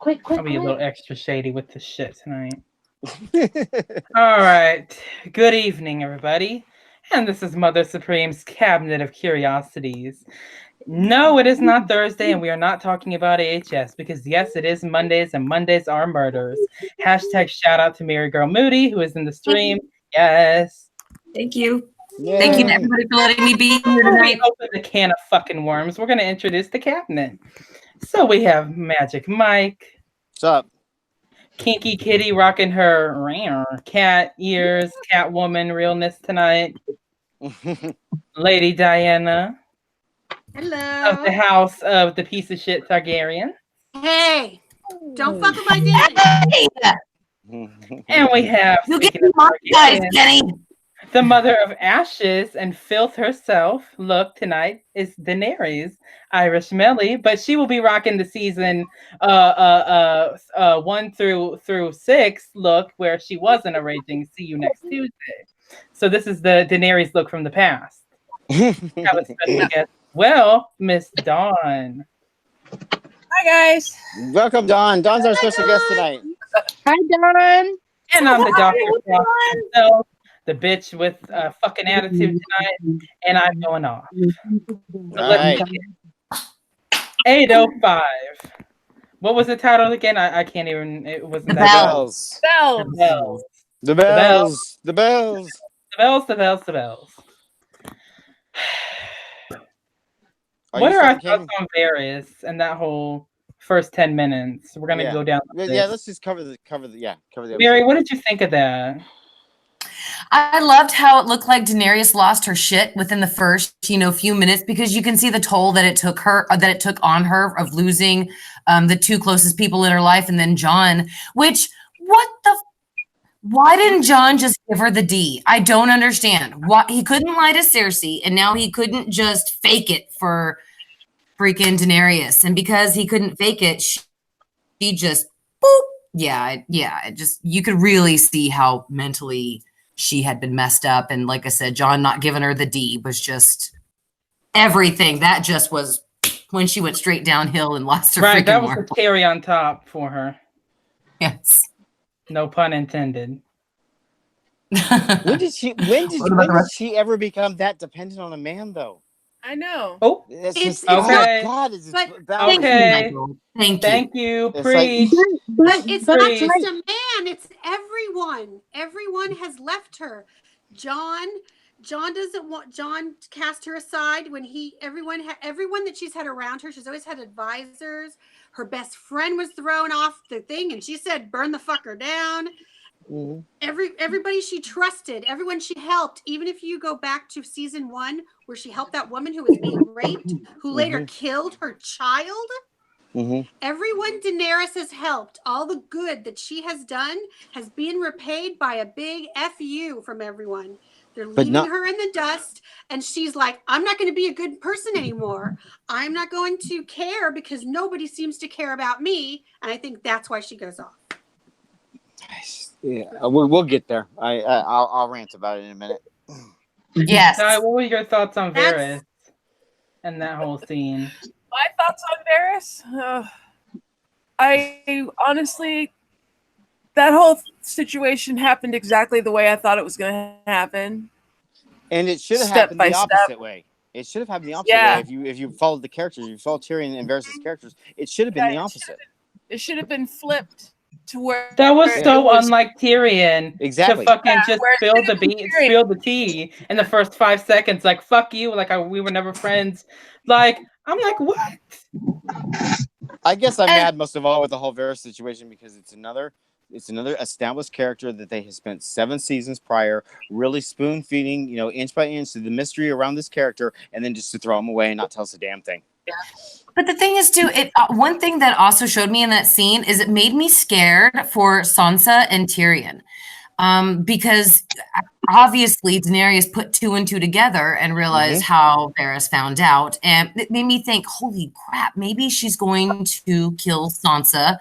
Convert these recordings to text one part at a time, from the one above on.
I'll be a little extra shady with this shit tonight. All right. Good evening, everybody. And this is Mother Supreme's Cabinet of Curiosities. No, it is not Thursday, and we are not talking about AHS because, yes, it is Mondays, and Mondays are murders. Hashtag shout out to MaryGirl Moody, who is in the stream. Yes. Thank you. Yay. Thank you, everybody, for letting me be here Before we tonight. open the can of fucking worms, we're going to introduce the cabinet. So we have Magic Mike. What's up? Kinky Kitty rocking her cat ears, Catwoman realness tonight. Lady Diana. Hello. Of the house of the piece of shit Targaryen. Hey, don't fuck with my daddy. And we have, You get speaking of my guys, Targaryen, Kenny. the mother of ashes and filth herself. Look, tonight is Daenerys, Irish Melly, but she will be rocking the season 1 through 6 look where she wasn't a raging see you next Tuesday. So this is the Daenerys look from the past. Have a special guest. Well, Miss Dawn. Hi guys. Welcome, Dawn. Dawn's our special guest tonight. Hi Dawn. And I'm the doctor myself, the bitch with a fucking attitude tonight, and I'm going off. So All let's right. begin. 805. What was the title again? I can't even. It wasn't The that Bells. Bells. good. Bells. The bells. The bells. The bells. The bells. The bells. Are What you are our suffocating? thoughts on Varys and that whole first 10 minutes? We're gonna Yeah. go down. Yeah, let's just cover the Mary, what did you think of that? I loved how it looked like Daenerys lost her shit within the first, few minutes, because you can see the toll that it took on her of losing the two closest people in her life, and then Jon. Why didn't Jon just give her the D? I don't understand. Why he couldn't lie to Cersei, and now he couldn't just fake it for freaking Daenerys, and because he couldn't fake it, she just boop. Yeah. You could really see how mentally she had been messed up. And like I said, Jon not giving her the D was just everything. That just was when she went straight downhill and lost her Right, that freaking was mark. the cherry on top for her. Yes. No pun intended. When did she ever become that dependent on a man, though? I know. Oh, It's It's- just okay. God, it's But- about Okay. Thank you. Thank you. It's Preach. But it's not Preach. just a man, it's everyone. Everyone has left her. John doesn't want John cast her aside when everyone that she's had around her, she's always had advisors. Her best friend was thrown off the thing and she said, burn the fucker down. Mhm. Everybody she trusted, everyone she helped, even if you go back to season 1 where she helped that woman who was being raped, who later killed her child. Everyone Daenerys has helped, all the good that she has done has been repaid by a big FU from everyone. They're leaving her in the dust, and she's like, I'm not going to be a good person anymore. I'm not going to care because nobody seems to care about me, and I think that's why she goes off. Yeah, we'll get there. I'll rant about it in a minute. Yes. What were your thoughts on That's- Varys and that whole scene? My thoughts on Varys? I honestly, that whole situation happened exactly the way I thought it was going to happen. And it should have Step happened by the step. opposite way. It should have happened the opposite Yeah. way. If you followed the characters, you followed Tyrion and Varys' characters, it should have been the opposite. It should have been flipped to where That was it so was- unlike Tyrion Exactly. to fucking Yeah, just where it spill should the have been beans, Tyrion. spill the tea in the first 5 seconds. Like, fuck you. Like, we were never friends. Like, I'm like, what? I guess I'm mad most of all with the whole Varys situation because it's another established character that they had spent 7 seasons prior really spoon feeding, inch by inch to the mystery around this character, and then just to throw him away and not tell us a damn thing. But the thing is, too, one thing that also showed me in that scene is it made me scared for Sansa and Tyrion. Because obviously Daenerys put 2 and 2 together and realized how Varys found out. And it made me think, holy crap, maybe she's going to kill Sansa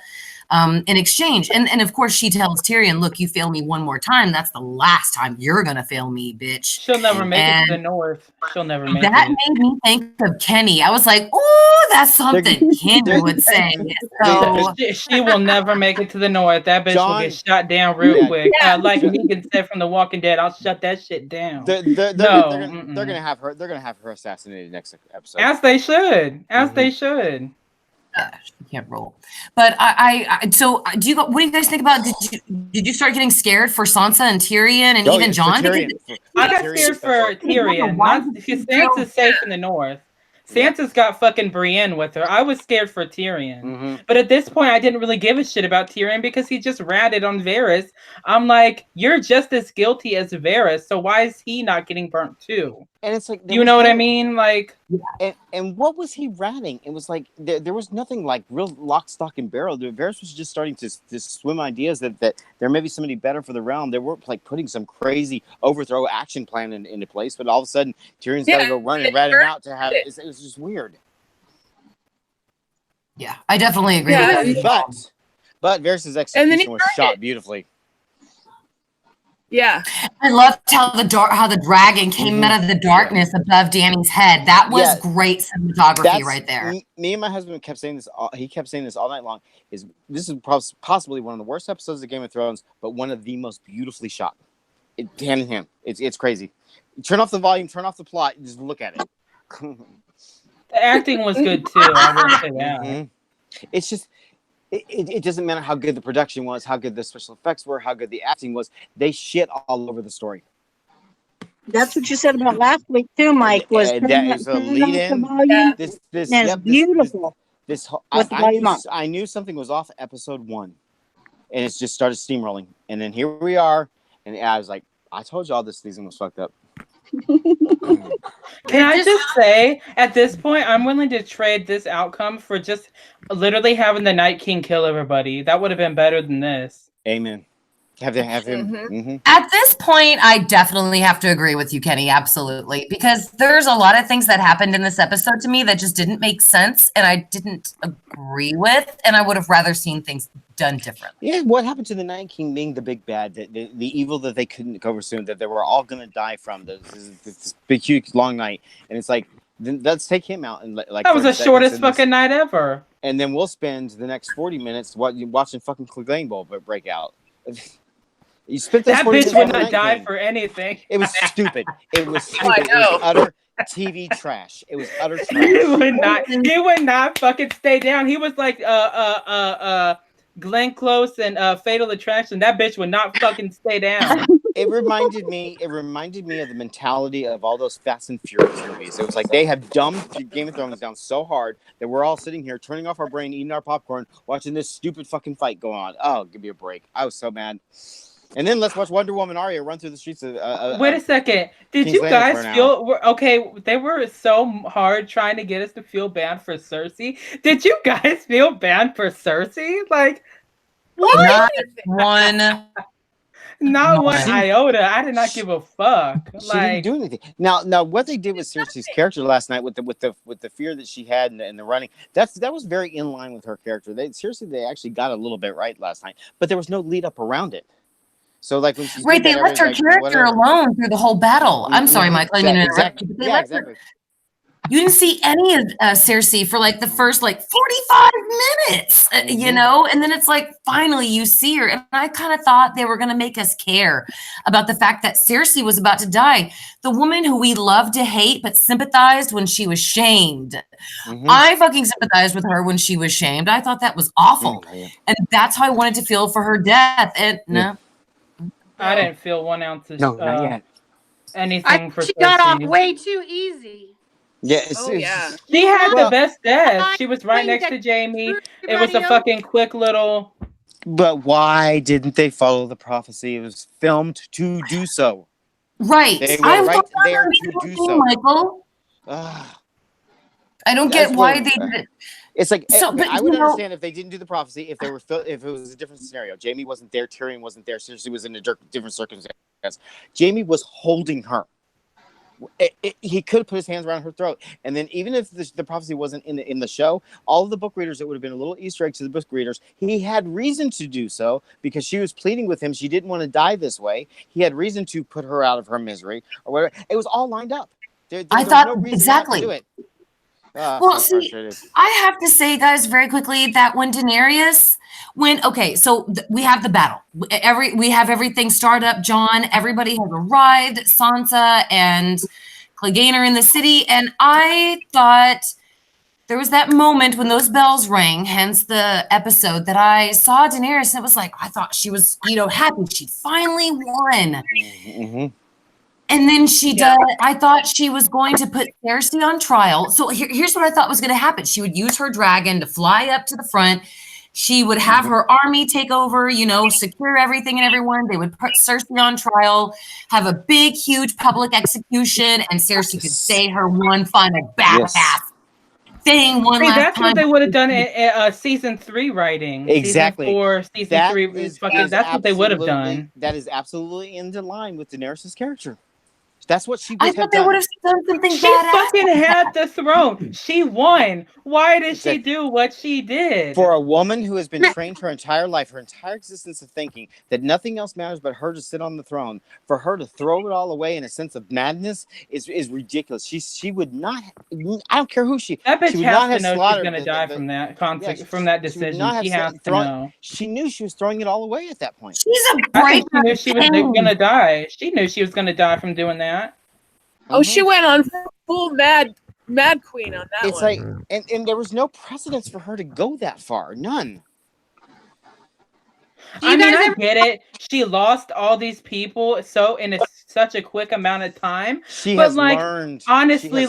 in exchange. And of course, she tells Tyrion, look, you fail me one more time. That's the last time you're going to fail me, bitch. She'll never make it to the north. She'll never make that it. made me think of Kenny. I was like, oh, that's something Kenny would say. So, She will never make it to the north. That bitch will get shot down real quick. Like Negan said from The Walking Dead, I'll shut that shit down. They're gonna have her. They're gonna have her assassinated next episode. As they should. As they should. Yeah, she can't roll. But I so do you? What do you guys think about? Did you start getting scared for Sansa and Tyrion and even Jon? I got scared for Tyrion. Because Sansa's safe in the north. Sansa's got fucking Brienne with her. I was scared for Tyrion. But at this point, I didn't really give a shit about Tyrion because he just ratted on Varys. I'm like, you're just as guilty as Varys, so why is he not getting burnt too? And it's like, you know what I mean? Like, and what was he ratting? It was like there was nothing like real lock, stock, and barrel. Varys was just starting to swim ideas that there may be somebody better for the realm. They weren't like putting some crazy overthrow action plan into place, but all of a sudden Tyrion's got to go run and rat him out to have. It was just weird. Yeah, I definitely agree with that. But Varys' execution was shot beautifully. Yeah, I loved how the dragon came out of the darkness above Dany's head. That was great cinematography right there. Me and my husband kept saying this. He kept saying this all night long. This is possibly one of the worst episodes of Game of Thrones, but one of the most beautifully shot. Hand in hand, it's crazy. Turn off the volume, turn off the plot, just look at it. The acting was good too. I will say that. It's just. It doesn't matter how good the production was, how good the special effects were, how good the acting was. They shit all over the story. That's what you said about last week too, Mike. Was that is a lead in. This beautiful. I knew something was off episode 1, and it just started steamrolling. And then here we are, and I was like, I told y'all this season was fucked up. Can I just say, at this point, I'm willing to trade this outcome for just literally having the Night King kill everybody. That would have been better than this. Amen. Have him. At this point, I definitely have to agree with you, Kenny. Absolutely. Because there's a lot of things that happened in this episode to me that just didn't make sense and I didn't agree with. And I would have rather seen things done differently. Yeah, what happened to the Night King being the big bad, the evil that they couldn't cover soon, that they were all going to die from, this big, huge, long night. And it's like, then let's take him out. And like that was the shortest fucking night ever. And then we'll spend the next 40 minutes watching fucking Clegane Bowl break out. You spent that bitch would not die for anything. It was stupid. It was stupid. It was utter TV trash. It was utter trash. He would not fucking stay down. He was like Glenn Close and Fatal Attraction. That bitch would not fucking stay down. It reminded me of the mentality of all those Fast and Furious movies. It was like they have dumbed Game of Thrones down so hard that we're all sitting here turning off our brain, eating our popcorn, watching this stupid fucking fight go on. Oh, give me a break. I was so mad. And then let's watch Wonder Woman Arya run through the streets of wait a second. Did you guys feel okay? They were so hard trying to get us to feel bad for Cersei. Did you guys feel bad for Cersei? Like what? Not one iota. I did not give a fuck. She didn't do anything. Now, what they did with Cersei's character last night, with the fear that she had and the running, that was very in line with her character. They actually got a little bit right last night, but there was no lead up around it. So like when she's they left her character alone through the whole battle. I'm sorry, Michael. I didn't interrupt you, but they left her. You didn't see any of Cersei for like the first 45 minutes, you know? And then it's like, finally you see her. And I kind of thought they were going to make us care about the fact that Cersei was about to die. The woman who we love to hate, but sympathized when she was shamed. I fucking sympathized with her when she was shamed. I thought that was awful. And that's how I wanted to feel for her death. And no. I didn't feel 1 ounce of not yet. Anything for She got off way too easy. Yeah, she had the best death. She was right next to Jamie. It was a fucking quick little. But why didn't they follow the prophecy? It was filmed to do so. Right. They were right there to do so. Michael. I don't get why they did it. It's like I would understand if they didn't do the prophecy, if it was a different scenario. Jamie wasn't there, Tyrion wasn't there, Cersei was in a different circumstance. Jamie was holding her. he could have put his hands around her throat. And then even if the prophecy wasn't in the show, all of the book readers, it would have been a little Easter egg to the book readers. He had reason to do so because she was pleading with him. She didn't want to die this way. He had reason to put her out of her misery or whatever. It was all lined up. I There's thought no reason exactly. not to do it. Well, So see, I have to say, guys, very quickly that when Daenerys, we have the battle. We have everything start up. John, everybody has arrived. Sansa and Clegane are in the city, and I thought there was that moment when those bells rang. Hence the episode that I saw Daenerys, and it was like I thought she was, happy she finally won. Mm-hmm. And then she does. I thought she was going to put Cersei on trial. So here's what I thought was going to happen. She would use her dragon to fly up to the front. She would have her army take over, secure everything and everyone. They would put Cersei on trial, have a big, huge public execution, and Cersei could say her one final badass thing one last that's time. what they would have done in season 3 writing. Exactly. Season 4, season 3 is fucking. That's what they would have done. That is absolutely in the line with Daenerys' character. That's what she would I have thought they done. would have done something She badass. fucking had the throne. She won. Why did she do what she did? For a woman who has been trained her entire life, her entire existence of thinking that nothing else matters but her to sit on the throne, for her to throw it all away in a sense of madness is ridiculous. She would not. I don't care who she. That bitch she would has not to have know she's slaughtered gonna die from that conflict, from that decision. She has to know. She knew she was throwing it all away at that point. She's a I breaker. think she knew she was gonna die. She knew she was gonna die from doing that. Oh, she went on full mad queen on that it's one. Like, and there was no precedence for her to go that far. None. I mean, I get it. She lost all these people in such a quick amount of time. She but has like, learned. honestly,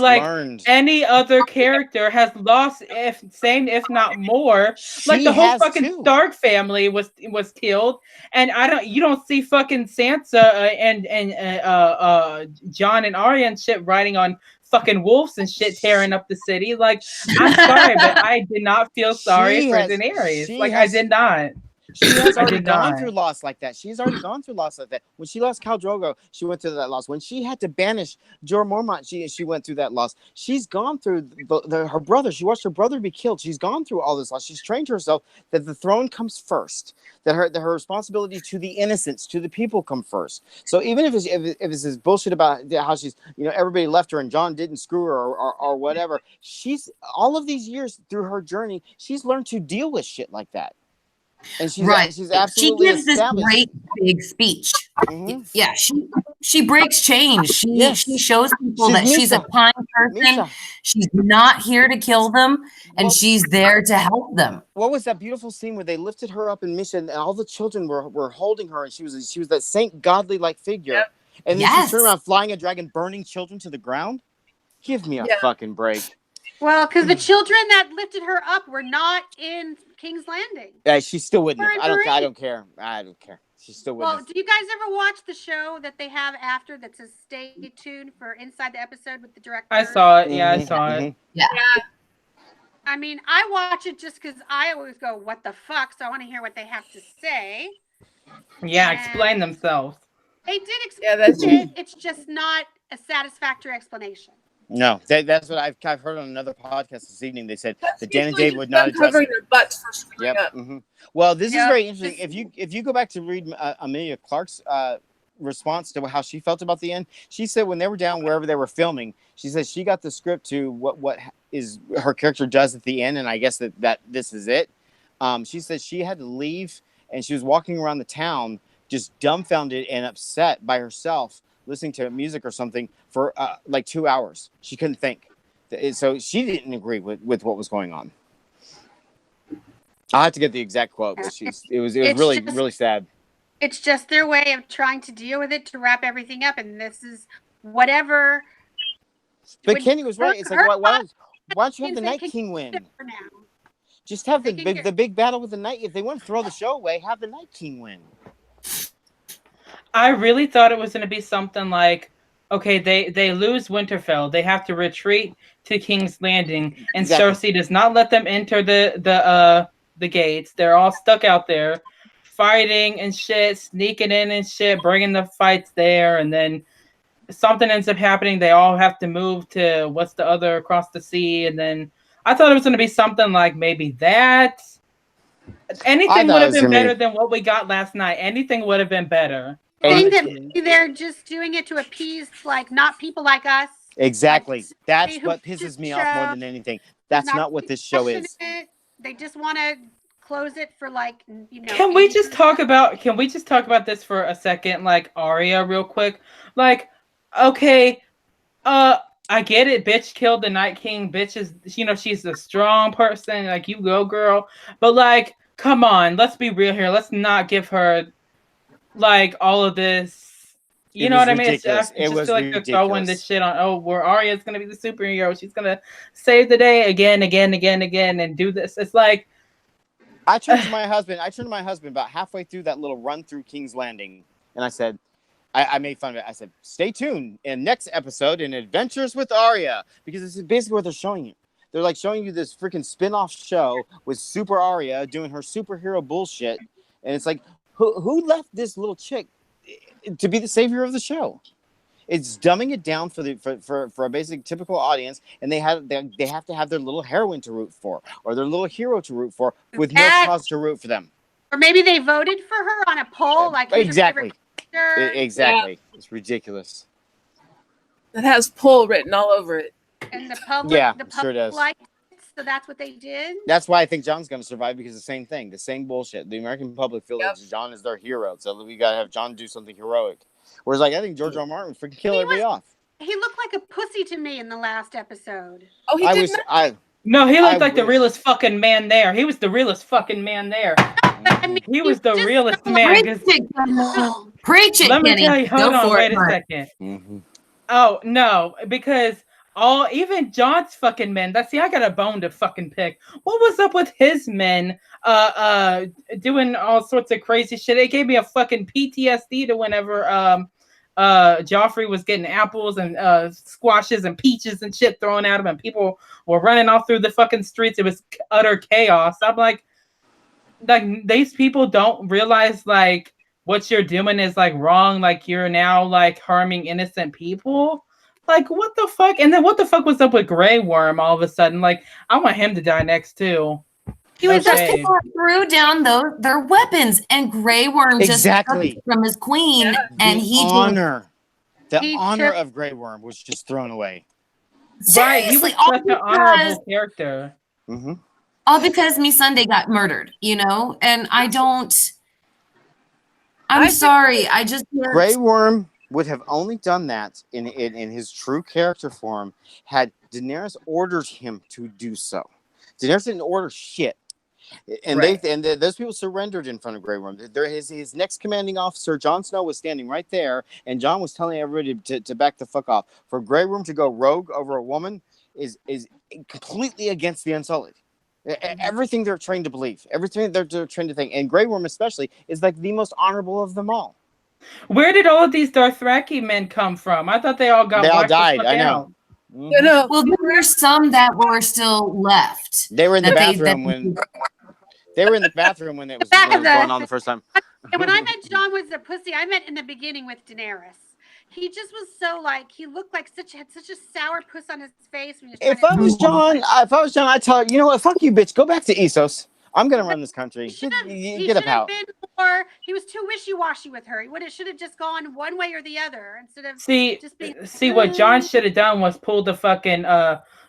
any other character has lost, if not more. Like the whole fucking Stark family was killed, and you don't see fucking Sansa and Jon and Arya and shit riding on fucking wolves and shit tearing up the city. Like, I'm sorry, but I did not feel sorry for Daenerys. I did not. She has already gone through loss like that. She's already gone through loss like that. When she lost Khal Drogo, she went through that loss. When she had to banish Jorah Mormont, she went through that loss. She's gone through her brother. She watched her brother be killed. She's gone through all this loss. She's trained herself that the throne comes first. That her responsibility to the innocents, to the people, come first. So even if it's this bullshit about how she's everybody left her and Jon didn't screw her or whatever, she's all of these years through her journey, she's learned to deal with shit like that. And she's absolutely she gives this great big speech. Mm-hmm. Yeah, she breaks chains. She shows people that she's a kind person. She's not here to kill them, and she's there to help them. What was that beautiful scene where they lifted her up in Misha and all the children were holding her, and she was that saint godly like figure. Yep. And then she turned around flying a dragon, burning children to the ground. Give me a fucking break. Well, because the children that lifted her up were not in King's Landing. Yeah, she still wouldn't. I don't care. I don't care. She still wouldn't. Well, do you guys ever watch the show that they have after that says "Stay tuned" for inside the episode with the director? I saw it. Yeah, I saw it. Yeah. I mean, I watch it just because I always go, "What the fuck?" So I want to hear what they have to say. Yeah, explain themselves. They did explain it. It's just not a satisfactory explanation. No, that's what I've heard on another podcast this evening. They said that Dan and Dave would not address covering their butts for screwing up. Mm-hmm. Well, this is very interesting. If you go back to read Emilia Clarke's response to how she felt about the end, she said when they were down wherever they were filming, she said she got the script to what is her character does at the end, and I guess that this is it. She said she had to leave, and she was walking around the town just dumbfounded and upset by herself, listening to music or something for like 2 hours. She couldn't think. So she didn't agree with what was going on. I'll have to get the exact quote, but it was really sad. It's just their way of trying to deal with it, to wrap everything up, and this is whatever. But Kenny was right. It's like why don't you have the Night King win? Just have the big battle with the Night. If they want to throw the show away, have the Night King win. I really thought it was going to be something like, okay, they lose Winterfell, they have to retreat to King's Landing, and Cersei does not let them enter the gates. They're all stuck out there, fighting and shit, sneaking in and shit, bringing the fights there, and then something ends up happening. They all have to move to what's the other across the sea, and then I thought it was going to be something like maybe that. Anything would have been better than what we got last night. Anything would have been better. I think that maybe they're just doing it to appease, like, not people like us. Exactly. Like, That's what pisses me off more than anything. That's not what this show is. They just want to close it for, like, you know. Can we just talk about this for a second, like Arya, real quick? Like, okay, I get it. Bitch killed the Night King. Bitch is, she's a strong person. Like, you go, girl. But like, come on, let's be real here. Let's not give her like all of this. You know what I mean? I just feel like they're throwing this shit on. Where Arya's gonna be the superhero. She's gonna save the day again, and do this. It's like. I turned to my husband about halfway through that little run through King's Landing, and I said, I made fun of it. I said, stay tuned in next episode in Adventures with Arya, because this is basically what they're showing you. They're like showing you this freaking spin-off show with Super Arya doing her superhero bullshit, and it's like, who left this little chick to be the savior of the show? It's dumbing it down for a basic typical audience, and they have to have their little heroine to root for, or their little hero to root for, with no cause to root for them. Or maybe they voted for her on a poll, like exactly. Exactly. Yeah. It's ridiculous. It has "poll" written all over it. And the public, sure does. Liked it, so that's what they did. That's why I think John's going to survive, because the same thing, the same bullshit. The American public feels like John is their hero, so we got to have John do something heroic. Whereas, like, I think George R. R. Martin would freaking kill everybody off. He looked like a pussy to me in the last episode. Oh, he did not. No, he looked like the realest fucking man there. He was the realest fucking man there. I mean, he was the realest man. Preach it, Let me Kenny. tell you. Hold on, wait a second. Mm-hmm. Oh no, because even John's fucking men. I got a bone to fucking pick. What was up with his men? Doing all sorts of crazy shit. It gave me a fucking PTSD to whenever Joffrey was getting apples and squashes and peaches and shit thrown at him, and people were running all through the fucking streets. It was utter chaos. I'm like these people don't realize like what you're doing is like wrong. Like, you're now like harming innocent people. Like, what the fuck? And then what the fuck was up with Grey Worm all of a sudden? Like, I want him to die next too. He was just people threw down their weapons, and Grey Worm just took it from his queen, and the honor of Grey Worm was just thrown away. Seriously, he was such an honorable character. Mm-hmm. All because Missandei got murdered, and I'm sorry, I just Grey Worm would have only done that in his true character form had Daenerys ordered him to do so. Daenerys didn't order shit. And those people surrendered in front of Grey Worm. His next commanding officer, Jon Snow, was standing right there, and Jon was telling everybody to back the fuck off. For Grey Worm to go rogue over a woman is completely against the Unsullied. Everything they're trained to believe, everything they're trained to think, and Grey Worm especially is like the most honorable of them all. Where did all of these Dothraki men come from? I thought they all got. They all died. I know. Mm-hmm. Well, there were some that were still left. They were in the bathroom when it was going on the first time. And when I meant John was a pussy, I meant in the beginning with Daenerys. He just was so like, he looked like had such a sour puss on his face. When If I was John, I'd tell her, you know what? Fuck you, bitch. Go back to Essos. I'm gonna run this country. Get up out. He was too wishy-washy with her. He should have just gone one way or the other instead of see what John should have done was pull the fucking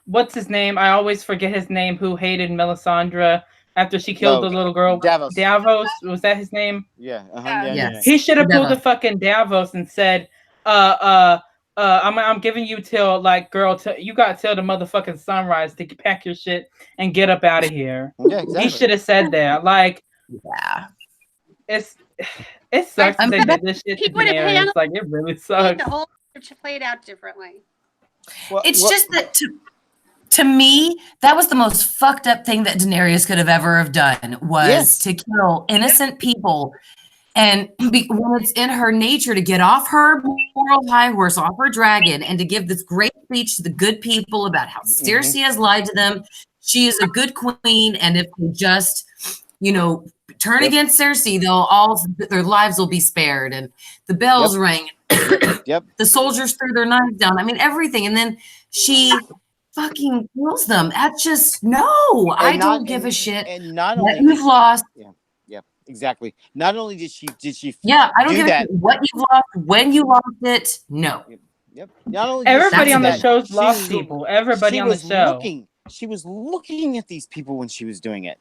what's his name? I always forget his name. Who hated Melisandre after she killed the little girl? Davos, was that his name? Yeah. Yes. He should have pulled the fucking Davos and said, I'm giving you till like, girl, you got till the motherfucking sunrise to pack your shit and get up out of here. Yeah, exactly. He should have said that. Like, it sucks that they did this shit to Daenerys. Like, it really sucks. The whole played out differently. Just that to me, that was the most fucked up thing that Daenerys could have ever have done was to kill innocent people. And when it's in her nature to get off her moral high horse, off her dragon, and to give this great speech to the good people about how Cersei has lied to them, she is a good queen, and if they just, turn against Cersei, all their lives will be spared, and the bells rang. Yep. The soldiers threw their knives down. I mean, everything, and then she fucking kills them. That's just I don't give a shit. And not what only you've lost. Yeah, exactly. Not only did she I don't do give a shit what you've lost, when you lost it. No. Yep. Not only Everybody on the that, show's lost people. Everybody on the show. She was looking at these people when she was doing it.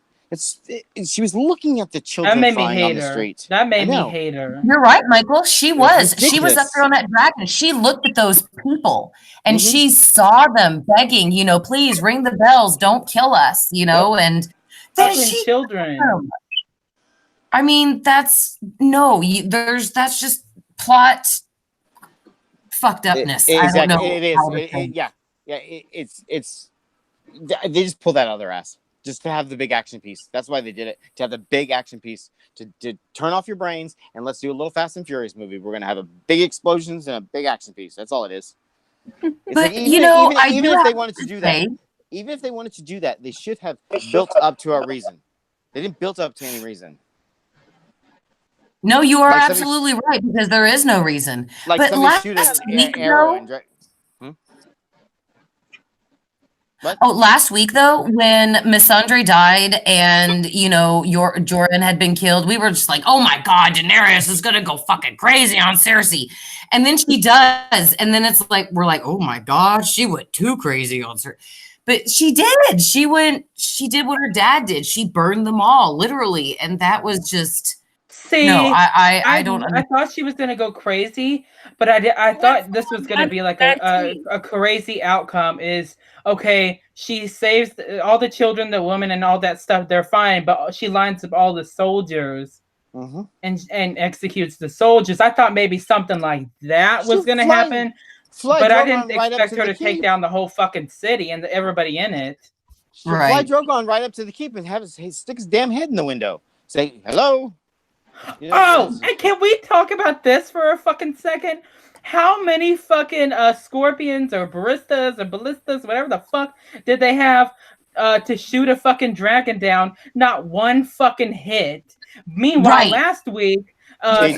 She was looking at the children That made me crying hate on the her. street. That made me hate her. You're right, Michael. She was. She was up ridiculous. there on that dragon. She looked at those people and she saw them begging, please ring the bells. Don't kill us, and then Fucking children. I mean, that's just plot fucked upness. Exactly. I don't know. It is. It's they just pull that out of their ass just to have the big action piece. That's why they did it, to have the big action piece, to turn off your brains and let's do a little Fast and Furious movie. We're gonna have a big explosions and a big action piece. That's all it is. It's but even if they wanted to do that, they should have built up to a reason. They didn't build up to any reason. No, you are absolutely right, because there is no reason. Like but somebody shoot an arrow and last week though, when Missandre died and your Jordan had been killed, we were just like, oh my god, Daenerys is gonna go fucking crazy on Cersei. And then she does, and then it's like we're like, oh my god, she went too crazy on Cersei. But she did. She did what her dad did. She burned them all, literally. And that was just I don't understand. I thought she was gonna go crazy, but I thought this was gonna be like a crazy outcome. Is okay, she saves all the children, the women, and all that stuff. They're fine, but she lines up all the soldiers and executes the soldiers. I thought maybe something like that was gonna happen, but I didn't expect her to take down the whole fucking city and everybody in it. Fly Drogon right up to the keep and stick his damn head in the window. Say hello. And can we talk about this for a fucking second? How many fucking scorpions or ballistas, whatever the fuck, did they have to shoot a fucking dragon down? Not one fucking hit. Meanwhile, last week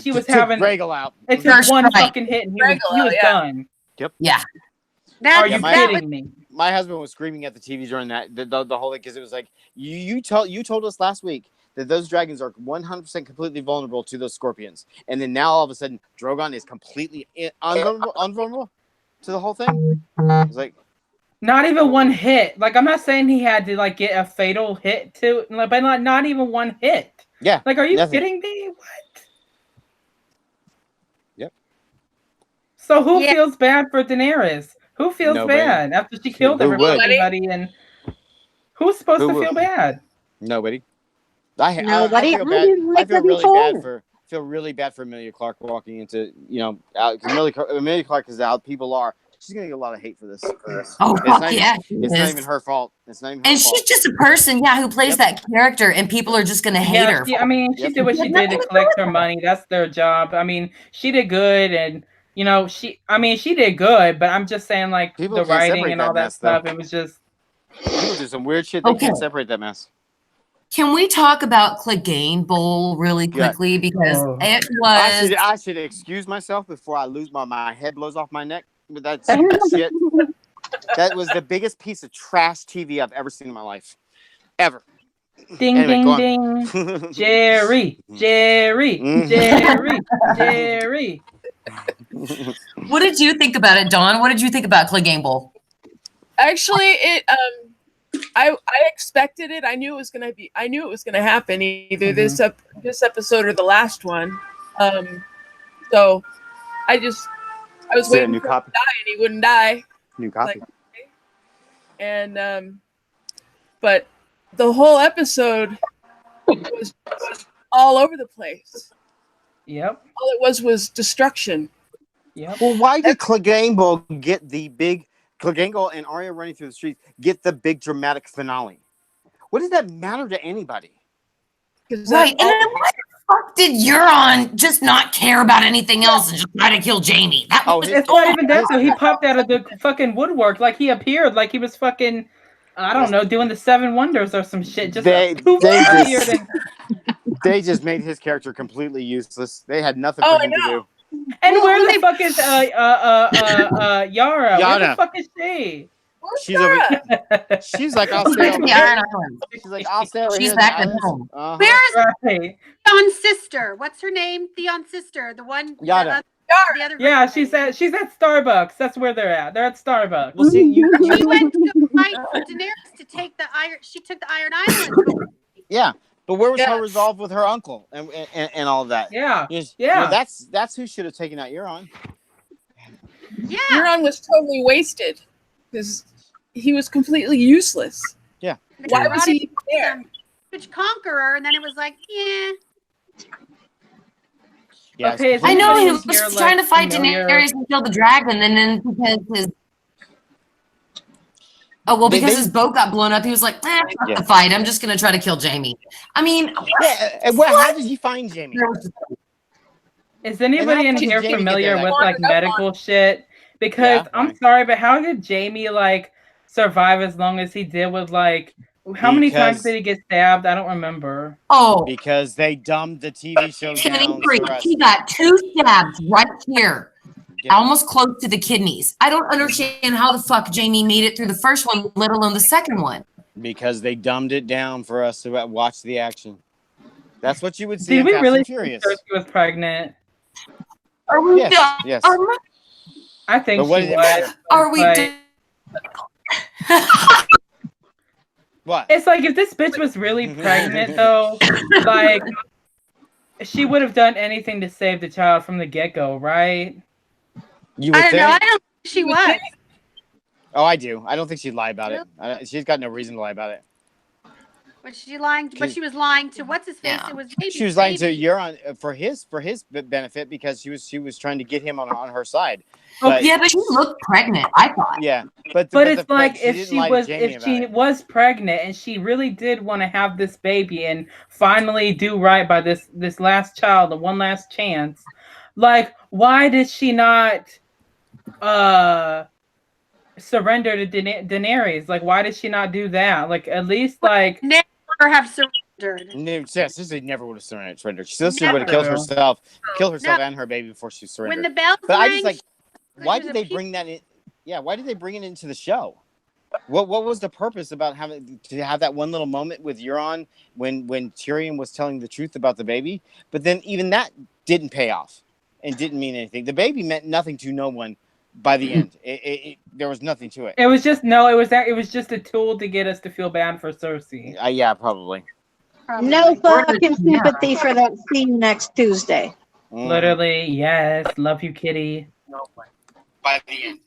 she was having out. It took one fucking hit and he was done. Yep. Yeah. Are you kidding me? My husband was screaming at the TV during that the whole thing, because it was like you told us last week that those dragons are 100% completely vulnerable to those scorpions, and then now all of a sudden Drogon is completely unvulnerable to the whole thing. It's like not even one hit. Like I'm not saying he had to like get a fatal hit to, but not even one hit. Yeah. Like, are you kidding me? What? Yep. So who feels bad for Daenerys? Who feels bad after she killed everybody? And who's supposed to feel bad? Nobody. Nobody. I feel really bad for Emilia Clarke walking into, Emilia Clarke is how people are. She's gonna get a lot of hate for this. Oh, it's not even her fault. She's just a person, who plays that character, and people are just gonna hate her. She did what she did to collect her money. That's their job. I mean, she did good, and she did good. But I'm just saying, like, people the writing and all that stuff. It was just people do some weird shit. They can't separate that mess. Can we talk about Clegane Bowl really quickly? Because it was... I should excuse myself before I lose my head blows off my neck. But that's shit. That was the biggest piece of trash TV I've ever seen in my life. Ever. Ding, anyway, ding, ding. Jerry. What did you think about it, Dawn? What did you think about Clegane Bowl? Actually, I expected it. I knew it was gonna happen either this episode or the last one. So I was waiting for him to die, and he wouldn't die. New copy. Like, okay. And but the whole episode was all over the place. Yep. All it was destruction. Yep. Well, why did Clegane Bowl get the big Clegane and Arya running through the streets get the big dramatic finale? What does that matter to anybody? Right, and then why the fuck did Euron just not care about anything else and just try to kill Jaime? It's not even that though. He popped out of the fucking woodwork, like he appeared, like he was fucking, I don't know, doing the 7 Wonders or some shit. Just They just made his character completely useless. They had nothing Oh, for him to do. And Well, where well, the they- fuck is Yara? Where the Yara. fuck is she? Where's She's over. Sarah? She's like, I'll She's stay back over to the here. Iron Islands. She's like, I'll stay over She's here. in back the at islands. home. Uh-huh. Where's Right. Theon's sister? What's her name? Theon's sister, the one. Yada. The other. Yeah, girl. she's at Starbucks. That's where they're at. They're at Starbucks. Well, see, She went to fight for Daenerys to take the iron. She took the Iron Island. yeah, but where was her Yes. resolve with her uncle and all of that? Yeah. You Yeah. know, that's who should have taken out Euron. Yeah. Euron was totally wasted because he was completely useless. They Why brought was he in there? some huge conqueror, and then it was like, yeah. Yeah, Okay, it's I know he was Anybody here, trying to like, fight familiar- Daenerys and kill the dragon, and then because his because his boat got blown up, he was like, fuck Yeah. the fight. I'm just gonna try to kill Jamie. I mean, Yeah, and how did he find Jamie? Is anybody in how did here Jamie get familiar there with that like quick? medical shit? Because Yeah, I'm why? sorry, but how did Jamie like survive as long as he did with like how many times Because- did he get stabbed? I don't remember. Oh, Because they dumbed the TV show kidney down freak. for us. He got 2 stabs right here, Yeah. almost close to the kidneys. I don't understand how the fuck Jamie made it through the first one, let alone the second one. Because they dumbed it down for us to watch the action. That's what you would see Did in we Fast really and think Furious. Cersei was pregnant? Are we Yes, done? yes. I think But what she did it was. matter? Are we Like, done? What? It's like if this bitch was really pregnant though, like she would have done anything to save the child from the get-go, right? You would I don't think? know. I don't think she was. Oh, I do. I don't think she'd lie about it. She's got no reason to lie about it. But she lying. But she was lying to what's his face? Yeah. It was baby. She was lying to Euron for his benefit because she was trying to get him on her side. But, Yeah, but she looked pregnant, I thought. yeah, but It's like she didn't lie to Jamie about it. was pregnant and she really did want to have this baby and finally do right by this last child, the one last chance. Like, why did she not surrender to Daenerys? Like, why did she not do that? Like, at least like Never have surrendered. No, Cersei never would have surrendered. Cersei Never. would have killed herself and her baby before she surrendered. When the bells But I rang, just like, why she was did a they bring that in? Yeah, why did they bring it into the show? What was the purpose about having to have that one little moment with Euron when Tyrion was telling the truth about the baby? But then even that didn't pay off and didn't mean anything. The baby meant nothing to no one by the end. There was nothing to it. it was just it was just a tool to get us to feel bad for Cersei. Yeah, probably. probably. No fucking sympathy for that scene next Tuesday. Mm. Literally, yes. Love you, Kitty. By the end.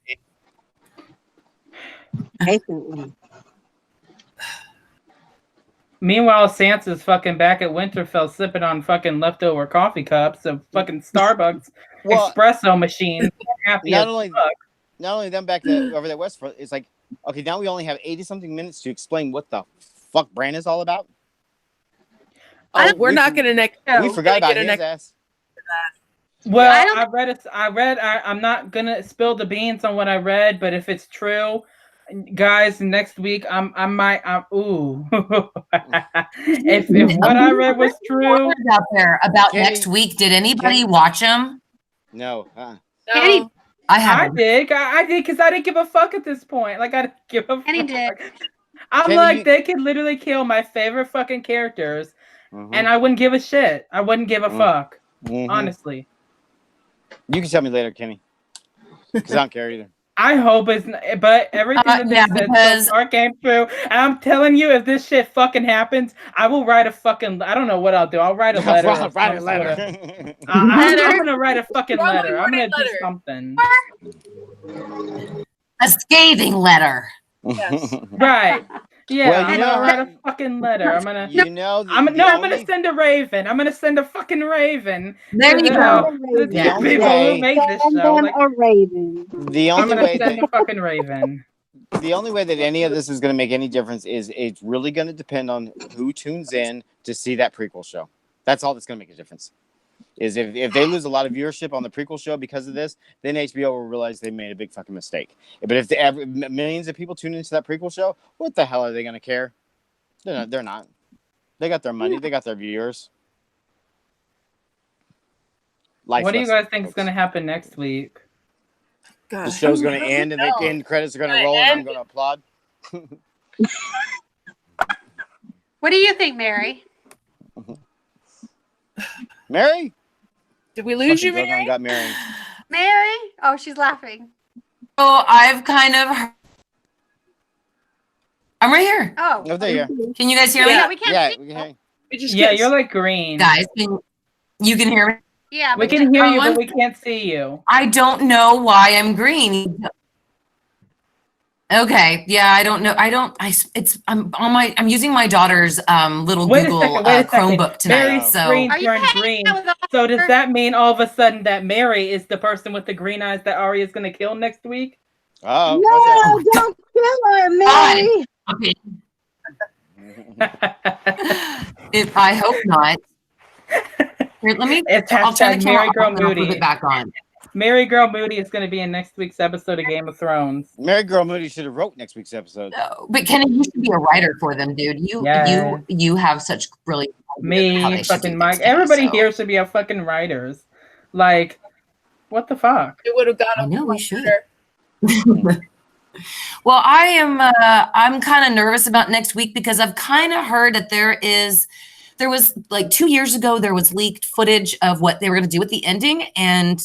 Definitely. Meanwhile, Sansa's fucking back at Winterfell sipping on fucking leftover coffee cups of fucking Starbucks Well, espresso machines. Happy not as only fuck. not only them back to over there Westfront, it's like, okay, now we only have 80-something minutes to explain what the fuck Bran is all about. Oh, we're not going to next. We forgot about his ass. Well, I don't- I'm not gonna spill the beans on what I read, but if it's true, guys, next week ooh. if what I read was true, Word out there about Kenny- next week. Did anybody watch them? No. No. I I haven't. did because I didn't give a fuck at this point. Like I didn't give a Kenny fuck. did. I'm Kenny, like, you- they could literally kill my favorite fucking characters, Mhm. and I wouldn't give a shit. I wouldn't give a fuck, Mhm. honestly. You can tell me later, Kenny. Because I don't care either. I hope it's, but everything that they Yeah, said because- so far came true. And I'm telling you, if this shit fucking happens, I will write a fucking. I don't know what I'll do. I'll write a letter. of Write a some letter. sort of- I'm gonna write a fucking Probably letter. I'm gonna write a do letter. something. A scathing letter. Yes. Right? Yeah. Well, I'm gonna write a fucking letter. I'm gonna. You know, I'm gonna send a raven. I'm gonna send a fucking raven. There you to go. the Yeah. only people way- who made this Send show. them Like, a raven. the I'm only gonna way send that a fucking raven. the only way that any of this is going to make any difference is it's really going to depend on who tunes in to see that prequel show. That's all that's going to make a difference. Is if they lose a lot of viewership on the prequel show because of this, then HBO will realize they made a big fucking mistake. But if millions of people tune into that prequel show, what the hell are they going to care? They're not. They got their money. They got their viewers. Life What do you lesson, guys think is folks. going to happen next week? God, The show's going to I don't end, and know. the end credits are going to Gonna roll, and I'm end. going to applaud. What do you think, Mary? Mary? Did we lose you, Fucking Mary? Drogon got Mary. Mary? Oh, she's laughing. So I've kind of. I'm right here. Oh, Oh, there you are. Can you guys hear yeah, me, we can't Yeah, see. we can hear you. We just Yeah, can't you're see- like green. guys? You can hear me. Yeah, We but can hear you, Rowan? but we can't see you. I don't know why I'm green. Okay, yeah, I don't know. I'm using my daughter's little Wait Google a second. Chromebook tonight. Mary's So screen Are you turned hanging green. out with all So does her- that mean all of a sudden that Mary is the person with the green eyes that Arya's going to kill next week? Oh, No, don't kill her, Mary. okay, watch I hope not. Here, let me. It's I'll turn the hashtag camera MaryGirl off and I'll put Moody. it back on. MaryGirl Moody is going to be in next week's episode of Game of Thrones. MaryGirl Moody should have wrote next week's episode. But Kenny, you should be a writer for them, dude. Yes. You have such brilliant ideas how Me, they should fucking do Mike. things, Kenny, Everybody so. here should be a fucking writers. Like, what the fuck? It would have got I him. know we should. better. Well, I'm kind of nervous about next week because I've kind of heard that there was like 2 years ago, there was leaked footage of what they were going to do with the ending. And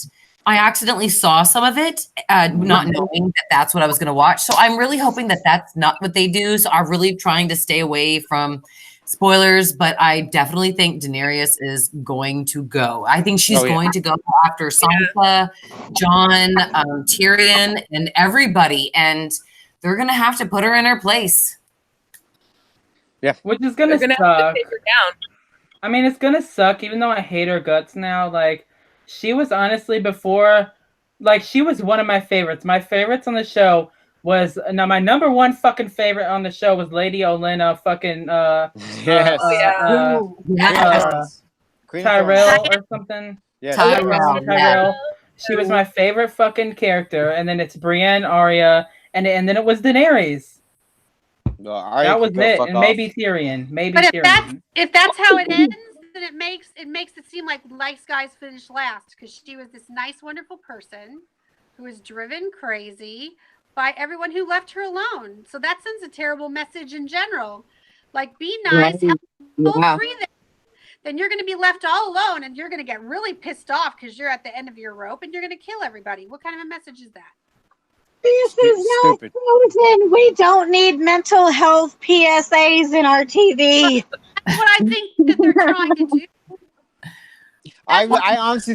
I accidentally saw some of it, not knowing that that's what I was going to watch. So I'm really hoping that that's not what they do. So I'm really trying to stay away from spoilers, but I definitely think Daenerys is going to go. I think she's going to go after Sansa, Jon, Tyrion, and everybody. And they're going to have to put her in her place. Which is going They're to gonna have suck. to take her down. I mean, it's gonna suck, even though I hate her guts now. Like, she was honestly before, like, she was one of my favorites. My favorites on the show was, now my number one fucking favorite on the show was Lady Olenna fucking, Yes. Queen of Tyrell Thrones. or something. Yes. Tyrell. Tyrell. She was my favorite fucking character, and then it's Brienne, Arya, and then it was Daenerys. Well, Arya That was could go it, fuck and off. maybe Tyrion. Maybe But Tyrion. if that's how it ends, then it makes it seem like nice guys finish last, because she was this nice, wonderful person who was driven crazy by everyone who left her alone. So that sends a terrible message in general. Like, be nice, help people free them. Then you're going to be left all alone, and you're going to get really pissed off because you're at the end of your rope, and you're going to kill everybody. What kind of a message is that? This is not Stupid. Frozen. We don't need mental health PSAs in our TV. That's what I think that they're trying to do. I honestly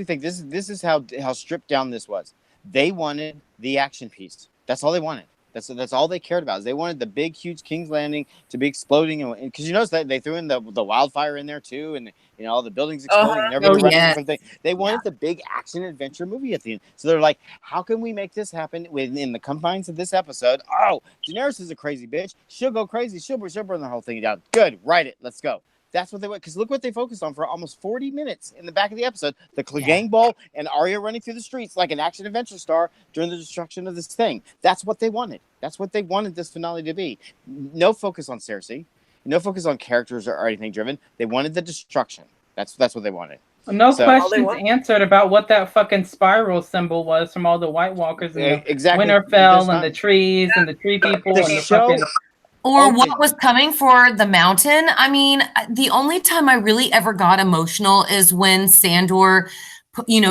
think this is how stripped down this was. They wanted the action piece. That's all they wanted. That's all they cared about. Is they wanted the big, huge King's Landing to be exploding, and because you notice that they threw in the wildfire in there too, and all the buildings exploding and everything running from thing. They wanted the big action adventure movie at the end. So they're like, how can we make this happen within the confines of this episode? Oh, Daenerys is a crazy bitch. She'll go crazy. She'll burn the whole thing down. Good, write it. Let's go. That's what they want. Because look what they focused on for almost 40 minutes in the back of the episode. The Clegane Ball and Arya running through the streets like an action adventure star during the destruction of this thing. That's what they wanted. That's what they wanted this finale to be. No focus on Cersei. No focus on characters or anything driven. They wanted the destruction. That's what they wanted. No questions answered about what that fucking spiral symbol was from all the White Walkers and Winterfell and the trees and the tree people and the fucking... Or what was coming for the mountain. I mean, the only time I really ever got emotional is when Sandor,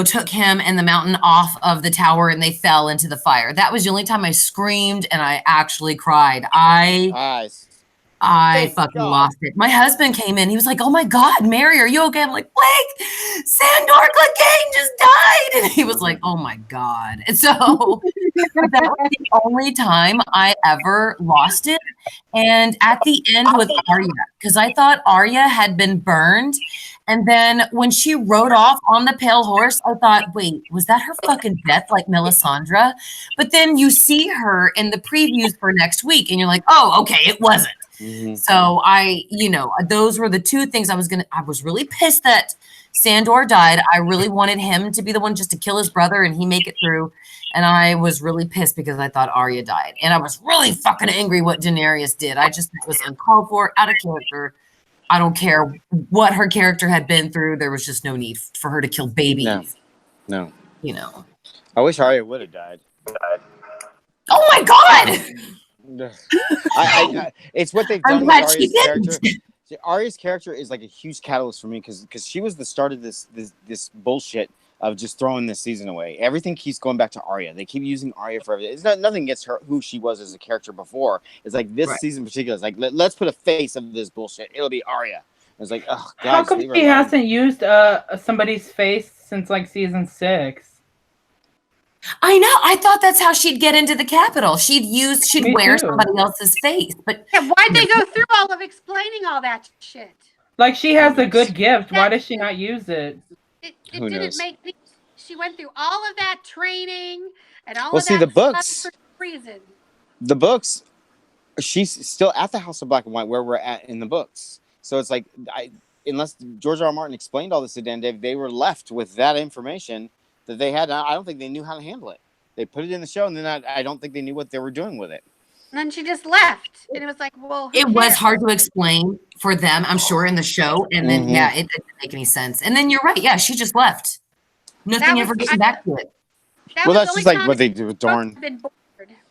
took him and the mountain off of the tower and they fell into the fire. That was the only time I screamed and I actually cried. I fucking lost it. My husband came in. He was like, "Oh my God, Mary, are you okay?" I'm like, "Blake, Sandor Clegane just died." And he was like, "Oh my God." And so that was the only time I ever lost it. And at the end with Arya, because I thought Arya had been burned. And then when she rode off on the pale horse, I thought, wait, was that her fucking death like Melisandre? But then you see her in the previews for next week and you're like, oh, okay, it wasn't. Mm-hmm. So those were the two things I was really pissed that Sandor died. I really wanted him to be the one just to kill his brother and he make it through. And I was really pissed because I thought Arya died. And I was really fucking angry what Daenerys did. I just was uncalled for, out of character. I don't care what her character had been through. There was just no need for her to kill babies. No. You know. I wish Arya would have died. Oh my God! It's what they've I'm done with glad she Arya's character. didn't. See, Arya's character is like a huge catalyst for me because she was the start of this bullshit of just throwing this season away. Everything keeps going back to Arya. They keep using Arya for everything. It's nothing against her who she was as a character before. It's like this season in particular. It's like let's put a face of this bullshit. It'll be Arya. It's like, oh God. How come she hasn't used somebody's face since like season 6? I know. I thought that's how she'd get into the Capitol. She'd wear too. somebody else's face. But Yeah, why'd they go through all of explaining all that shit? Like she has a good gift. Why does she not use it? It Who didn't knows? make me. She went through all of that training and all Well, of see, that the books. stuff for a reason. The books, she's still at the House of Black and White where we're at in the books. So it's like, unless George R. R. Martin explained all this to Dan Dave, they were left with that information that they had. I don't think they knew how to handle it. They put it in the show, and then I don't think they knew what they were doing with it. And then she just left, and it was like, well, who it was cares? hard to explain for them, I'm sure, in the show. And then, it didn't make any sense. And then you're right. Yeah, she just left. Nothing ever came back to it. That's just like what they do with Dorne. I've been bored.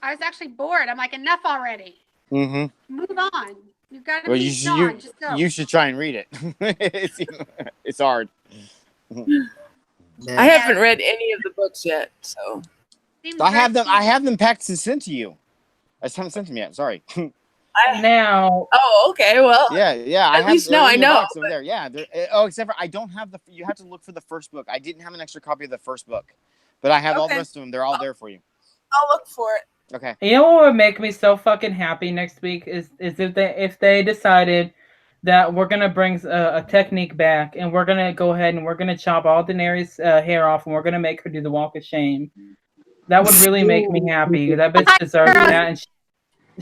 I was actually bored. I'm like, enough already. Move on. You've got to be John. Just go. You should try and read it. It's hard. I haven't read any of the books yet, so I have them packed and sent to you. I just haven't sent them yet. Sorry. Now. Oh, okay. Well. Yeah. At least now I know. Over there. Yeah. Except for I don't have you have to look for the first book. I didn't have an extra copy of the first book, but I have all the rest of them. They're all there for you. I'll look for it. Okay. You know what would make me so fucking happy next week is if they decided that we're gonna bring a technique back and we're gonna go ahead and we're gonna chop all Daenerys' hair off and we're gonna make her do the walk of shame. That would really make me happy. That bitch deserves that, and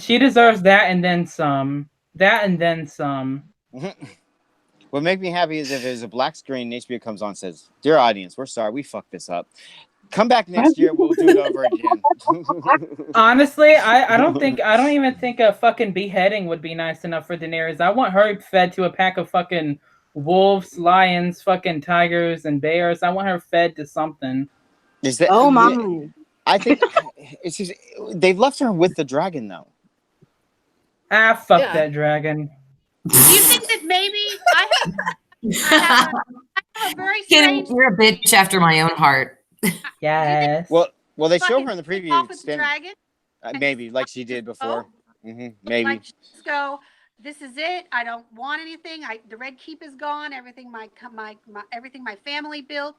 she deserves that and then some. That and then some. What make me happy is if there's a black screen and HBO comes on and says, "Dear audience, we're sorry, we fucked this up. Come back next year, we'll do it over again." Honestly, I don't even think a fucking beheading would be nice enough for Daenerys. I want her fed to a pack of fucking wolves, lions, fucking tigers, and bears. I want her fed to something. Is that? Oh my! I think it's just they've left her with the dragon though. Fuck that dragon. Do you think that maybe I have a very strange... You're a bitch after my own heart. Yes. Well, they show her in the preview. Off with the dragon? Maybe like she did before. Maybe. Like, just go. This is it. I don't want anything. The Red Keep is gone. Everything everything my family built.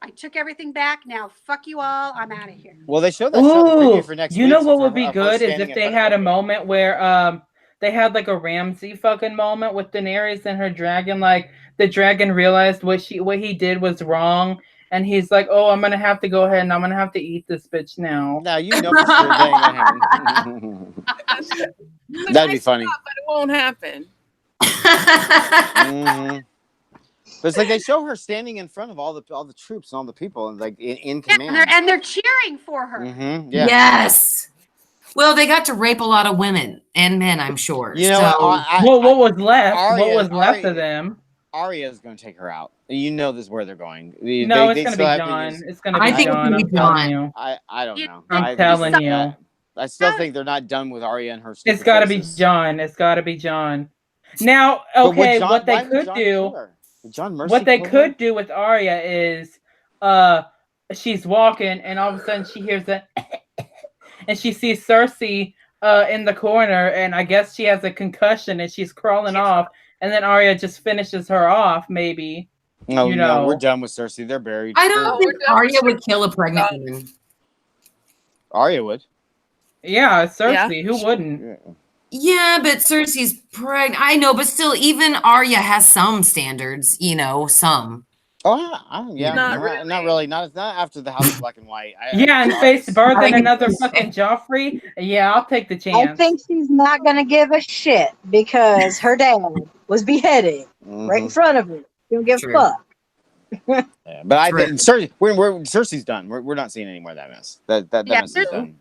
I took everything back. Now fuck you all. I'm out of here. Well, they showed that show in the preview for next week. You know what would be good is if they had a moment where they had like a Ramsay fucking moment with Daenerys and her dragon. Like the dragon realized what he did was wrong, and he's like, "Oh, I'm gonna have to go ahead and I'm gonna have to eat this bitch now." Now you know for sure that ain't gonna happen. That'd be funny, but it won't happen. But it's like they show her standing in front of all the troops and all the people, and like in command, and they're cheering for her. Yeah. Yes. Well, they got to rape a lot of women and men, I'm sure. You know, what was left? Arya, what was left of them? Arya's going to take her out. You know this is where they're going. It's going to be Jon. It's going to be Jon. I'm telling you. I don't know. I'm telling you. I still think they're not done with Arya and her. It's got to be Jon. It's got to be Jon. Now, okay, what they could do, what they could do with Arya is, she's walking and all of a sudden she hears that, and she sees Cersei in the corner, and I guess she has a concussion and she's crawling off, and then Arya just finishes her off, maybe. No, we're done with Cersei. They're buried. I don't think Arya would kill a pregnant woman. Arya would. Yeah, Cersei. Yeah. Who wouldn't? Yeah, but Cersei's pregnant. I know, but still, even Arya has some standards. Some. Oh, yeah. Not really. Not after the House of Black and White. And face birthing another fucking Joffrey. Yeah, I'll take the chance. I think she's not gonna give a shit because her dad was beheaded right in front of her. She don't give a fuck. Yeah, but I think Cersei's done. We're not seeing any more of that mess. That mess is done.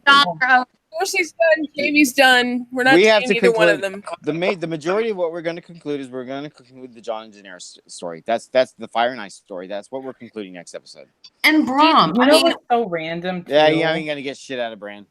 Cersei's done. Jamie's done. We're not We have seeing to either one of conclude them. the majority of what we're going to conclude is we're going to conclude the Jon and Daenerys story. That's the Fire and Ice story. That's what we're concluding next episode. And Brom. You I know mean, what's so random too? Yeah, you ain't going to get shit out of Bran.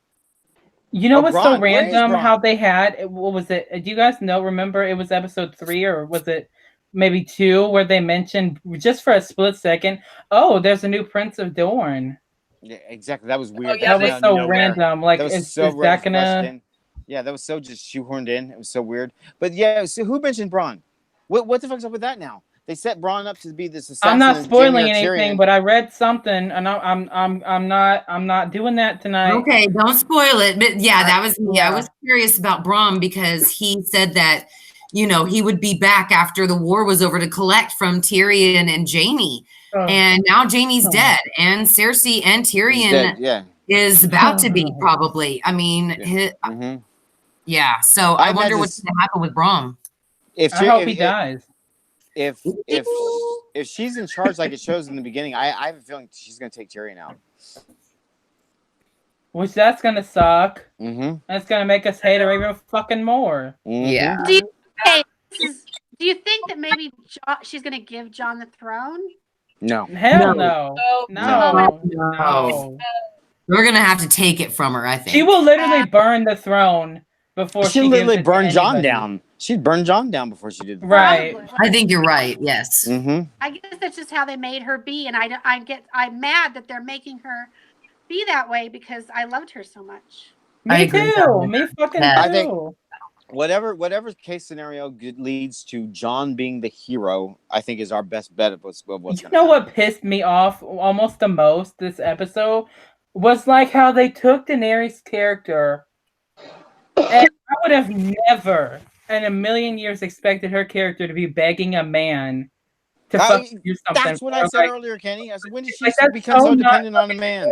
You know what's so Bronn. Where is random? Bronn? How they had what was it? Do you guys know? Remember, it was episode 3 or was it maybe 2 where they mentioned just for a split second, "Oh, there's a new Prince of Dorne." Yeah, exactly. That was weird. yeah, That was came out of so nowhere. random. Like, That was is so that rushed gonna? in. Yeah, that was so just shoehorned in. It was so weird. But yeah, so who mentioned Bronn? What the fuck's up with that now? They set Bronn up to be this assassin. I'm not of spoiling Jaime or anything, Tyrion. but I read something, and I'm not doing that tonight. okay, don't spoil it. But yeah, that was me. Yeah. I was curious about Brom because he said that, you know, he would be back after the war was over to collect from Tyrion and Jaime. Oh. And now Jaime's dead, and Cersei and He's Tyrion dead, yeah. is about to be probably. I mean, Yeah. so I wonder what's going to happen with Brom. I hope he dies. If she's in charge like it shows in the beginning, I have a feeling she's going to take Tyrion out. Which that's gonna suck. Mm-hmm. That's gonna make us hate her even fucking more. Mm-hmm. Yeah. Do you think that maybe she's going to give Jon the throne? No. Hell no. No. We're going to have to take it from her, I think. She will literally burn the throne before She'd she literally gives it to burn Jon anybody. down. She'd burn Jon down before she did that. Right. I think you're right. Yes. Mm-hmm. I guess that's just how they made her be, and I'm mad that they're making her be that way because I loved her so much. Me too. Me fucking Yeah. I think too. whatever case scenario leads to Jon being the hero, I think is our best bet of what's You gonna know happen. what pissed me off almost the most this episode was like how they took Daenerys' character, and I would have never in a million years expected her character to be begging a man to fucking do something. That's what I said earlier, Kenny. I said, when did she Like, that's become so so not dependent on a man?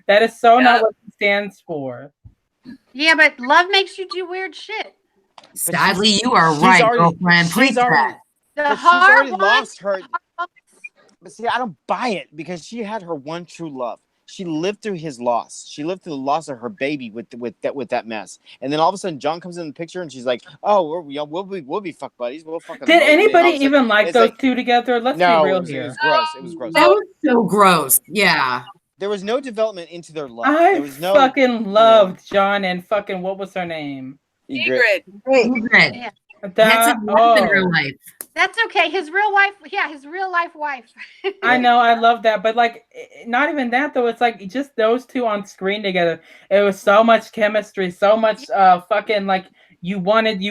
That is so not what it stands for. Yeah, but love makes you do weird shit. Sadly, you are right, girlfriend. Preach that. The She's already hard lost her. But see, I don't buy it because she had her one true love. She lived through his loss. She lived through the loss of her baby with that mess. And then all of a sudden, Jon comes in the picture, and she's like, "Oh, we'll be fuck buddies. We'll fucking." Did anybody even like those two together? Let's be real it here. was gross. It was gross. That was so gross. Yeah. There was no development into their love. I There was no fucking loved Jon and fucking what was her name? Ygritte. Yeah. That's in real life. That's okay. His real life wife. I know, I love that, but like, not even that though. It's like just those two on screen together. It was so much chemistry, so much fucking like you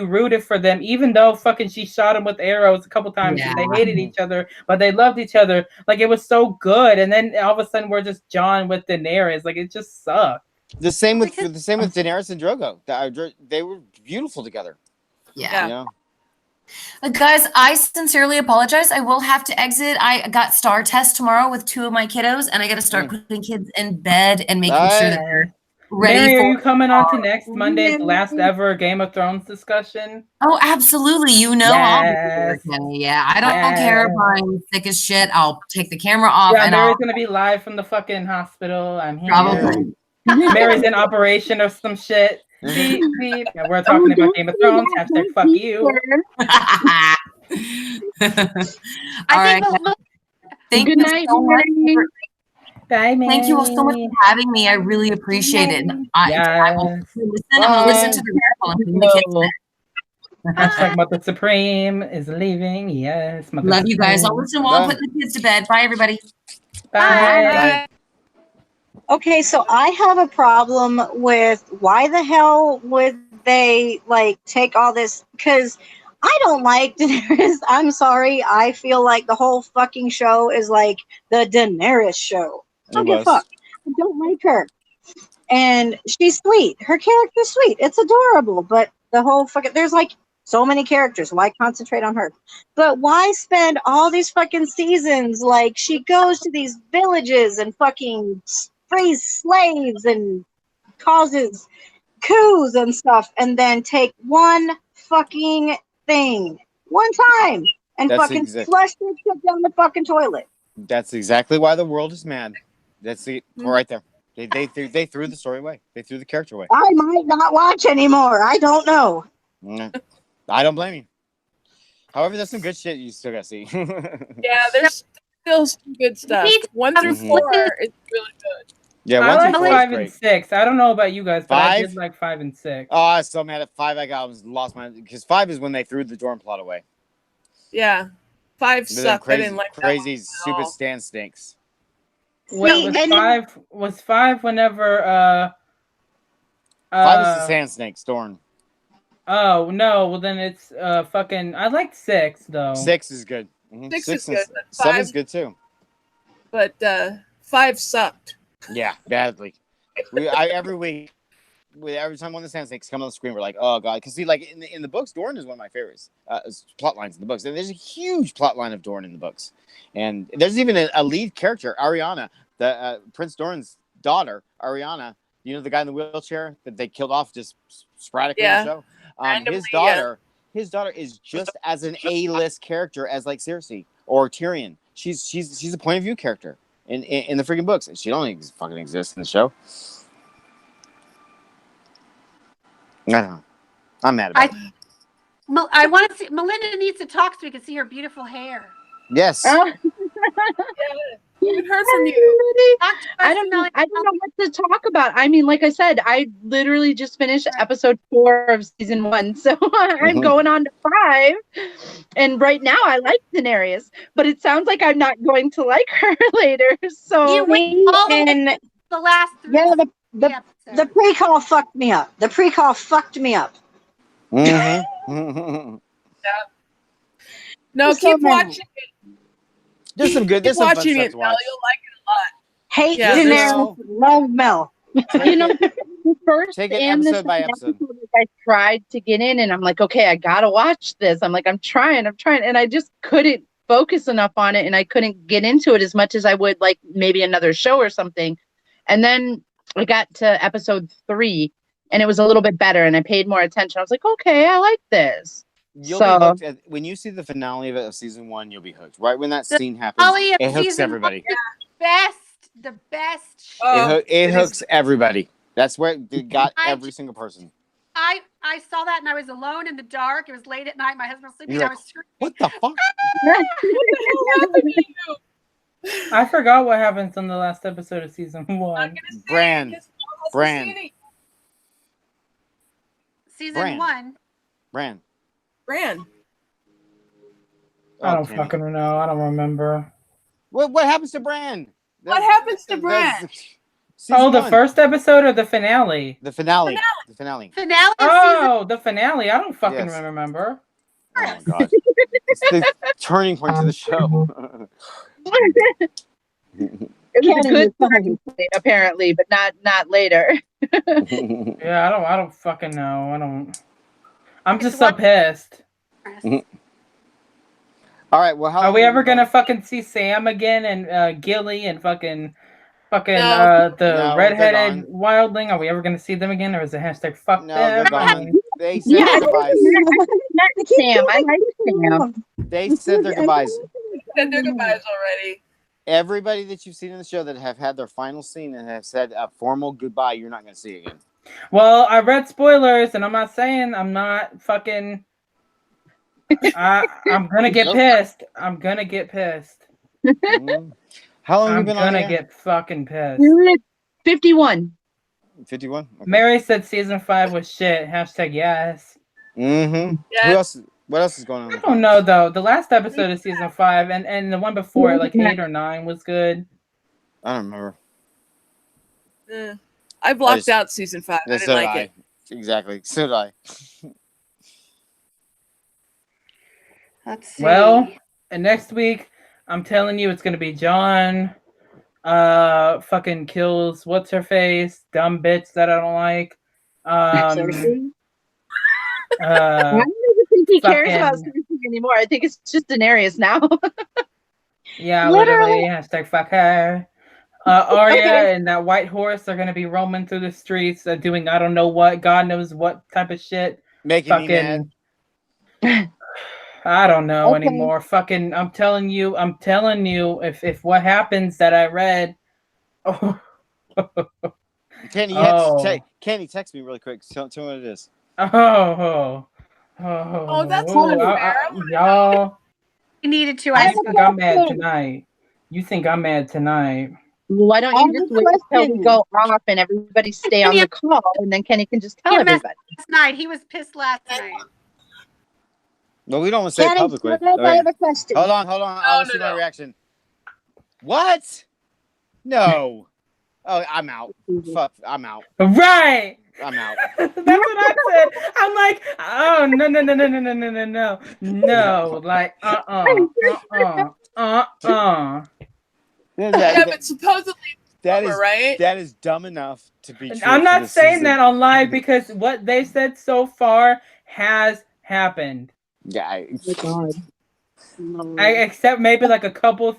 rooted for them, even though fucking she shot him with arrows a couple times. Yeah. And they hated each other, but they loved each other. Like it was so good, and then all of a sudden we're just Jon with Daenerys. Like it just sucked. The same with Daenerys and Drogo. They were beautiful together. Yeah. You know? Guys, I sincerely apologize. I will have to exit. I got star test tomorrow with 2 of my kiddos, and I got to start putting kids in bed and making sure that they're ready. Mary, are you coming on to next Monday's last ever Game of Thrones discussion? Oh, absolutely. You know, Yes. I'll be there, Kenny. Yeah, I don't care if I'm thick as shit. I'll take the camera off. Yeah, and Mary's gonna be live from the fucking hospital. I'm here. Probably. Mary's in operation or some shit. Beep, beep. Yeah, we're talking about Game of Thrones. Hashtag fuck you. I think Thank you so much. Bye, Mary. Thank you all so much for having me. I really appreciate it. I will listen. I'm going to listen to the marathon. The kids. Hashtag Mother Supreme is leaving. Yes. Mother Love you guys. I'll Supreme. listen while I'm putting the kids to bed. Bye, everybody. Bye. Okay, so I have a problem with why the hell would they like take all this? Because I don't like Daenerys. I'm sorry. I feel like the whole fucking show is like the Daenerys show. I don't give a fuck. I don't like her. And she's sweet. Her character's sweet. It's adorable. But the whole fucking, there's like so many characters. Why concentrate on her? But why spend all these fucking seasons like she goes to these villages and fucking frees slaves and causes coups and stuff, and then take one fucking thing one time and fucking flush this shit down the fucking toilet? That's exactly why the world is mad. That's it right there. They threw the story away. They threw the character away. I might not watch anymore. I don't know. I don't blame you. However, there's some good shit you still gotta see. Yeah, there's still some good stuff. 1 through 4 is really good. Yeah, I 1 like through 4 is 5 and great. 6. I don't know about you guys, but I 5? did like 5 and 6. Oh, I was so mad at 5. Lost my because 5 is when they threw the dorm plot away. Yeah, 5 Them sucked. I crazy, didn't like crazy, that stupid one Stan stinks. Wait, was 5 whenever 5 is the Sand Snakes, Dorn. Oh no, well then it's fucking I liked 6 though. 6 is good. 6 is good. 7 is good too. But 5 sucked. Yeah, badly. Every week, every time one of the Sand Snakes come on the screen, we're like, oh god, because see, like in the books, Dorn is one of my favorites plot lines in the books, and there's a huge plot line of Dorn in the books, and there's even a lead character, Ariana, the Prince Dorn's daughter, Ariana. You know the guy in the wheelchair that they killed off just sporadically in the show. His daughter is just as an A-list character as like Cersei or Tyrion. She's a point of view character in the freaking books, and she don't fucking exist in the show. I don't know. I'm mad about it. I want to see. Melinda needs to talk so we can see her beautiful hair. Yes. We haven't heard from you. I don't know what to talk about. I mean, like I said, I literally just finished episode 4 of season 1, so I'm going on to 5. And right now, I like Daenerys, but it sounds like I'm not going to like her later. So you went all the last 3 the pre-call fucked me up. The pre-call fucked me up. No, keep watching it. There's some good. There's Keep some fun watching stuff it, to Mel. watch. You'll like it a lot. Hate Yeah, Daenerys, love Mel. You know, the first Take it and the episode by second episode. episode, I tried to get in, and I'm like, okay, I gotta watch this. I'm like, I'm trying, and I just couldn't focus enough on it, and I couldn't get into it as much as I would like maybe another show or something. And then I got to episode 3, and it was a little bit better, and I paid more attention. I was like, okay, I like this. You'll be hooked when you see the finale of season 1. You'll be hooked. Right when that scene happens, it hooks everybody. The best show. It hooks everybody. That's where it got every single person. I saw that and I was alone in the dark. It was late at night. My husband was sleeping. You're I like, was screaming. What the fuck? I forgot what happens in the last episode of season 1. Bran. Season 1. Bran. I don't fucking know. I don't remember. What happens to Bran? What happens to Bran? The first episode or the finale? The finale. The finale. Oh, the finale. I don't fucking remember. Oh my god. It's the turning point to the show. It was a good time, apparently, but not later. Yeah, I don't fucking know. I'm just so pissed. All right, well, are we ever gonna fucking see Sam again and Gilly and fucking the redheaded wildling? Are we ever gonna see them again, or is it hashtag fuck them? They said their goodbyes. Sam, I like Sam. They said their goodbyes. Said their goodbyes already. Everybody that you've seen in the show that have had their final scene and have said a formal goodbye, you're not gonna see again. Well, I read spoilers, and I'm not saying I'm not fucking. I'm gonna get pissed. I'm gonna get pissed. How long have you been on? I'm gonna get fucking pissed. 51. 51. Okay. Mary said season 5 was shit. Hashtag yes. Mm-hmm. Yes. What else is going on? I don't know though. The last episode of season 5 and the one before, like 8 or 9, was good. I don't remember. I blocked out season 5. I didn't like it. Exactly. So did I. Let's see. Well, and next week, I'm telling you, it's gonna be John. Fucking kills what's her face, dumb bitch that I don't like. I don't even think he cares about Cersei anymore. I think it's just Daenerys now. Yeah, literally. Hashtag fuck her. Arya and that white horse are gonna be roaming through the streets, doing I don't know what, God knows what type of shit. Making me mad. I don't know anymore. Fucking, I'm telling you, if what happens that I read, Kenny, Kenny, text me really quick. Tell me what it is. Oh, that's unfair. Y'all. You needed to. I You have a think I'm mad question. tonight? You think I'm mad tonight? Why don't I you have just a wait until we question. go off and everybody stay on the call, and then Kenny can just tell He messed everybody. last night. He was pissed last night. No, we don't want to say it Kenny, publicly. shut up. I have a question. Hold on. I want to see my reaction. What? No. Oh, I'm out. Fuck, I'm out. Right. I'm out. That's what I said. I'm like, oh no. No, like Yeah, but supposedly that summer, is right? that is dumb enough to be true. I'm not saying season. that on live because what they've said so far has happened. Yeah. Except maybe like a couple